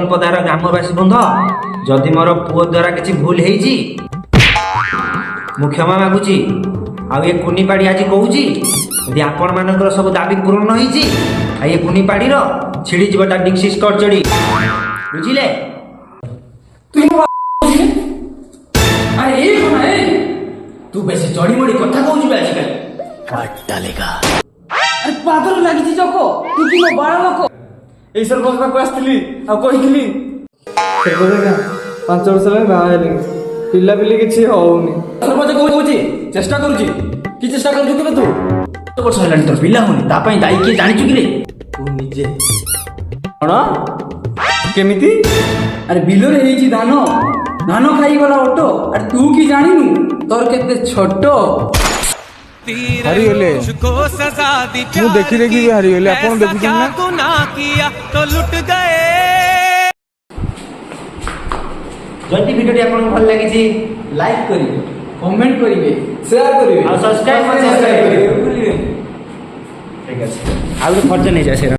जनपदार ग्रामवासी बंध जदि मोर पुओ द्वारा किसी भूल होईची मु क्षमा मागुची आ ये कुनी पाड़ी आज कहूची यदि आपण मानकर सब दाबी पूर्ण होईची आ ये कुनी पाड़ी रो छिड़ी जीवटा डिक्सिस कर चढ़ी बुझिले अरे ए कोना ए तू बेसी चढ़ी मड़ी कथा कहूची बे आजकल काट डालेगा। अरे पागल लागिची जको तू कि मो बाळ लोक ए सर बसबा को आस्तिली आ कहितली से बोलेगा 5 वर्ष लगे बाहा हेली पिला पिली किछि होउनी सरपंच कहूची चेष्टा करूची कि चेष्टा करूची केबे तू तो वर्ष हेलानी तोर पिला होनी ता पई दाई के जानि चुकी रे तू निजे कोना केमिति अरे बिलो रे हेची धान धान खाई गला ऑटो अरे तू की जानिनु तोर केते छोटो हारिगले मु देखि देखि भी हारिगले आपण देखुछन ना गुनाह किया तो लुट गए। जदि वीडियो आपको भल लगी लाइक करिवे कमेंट करिवे शेयर करिवे और सब्सक्राइब करिवे ठीक है आ खर्च नहीं जाए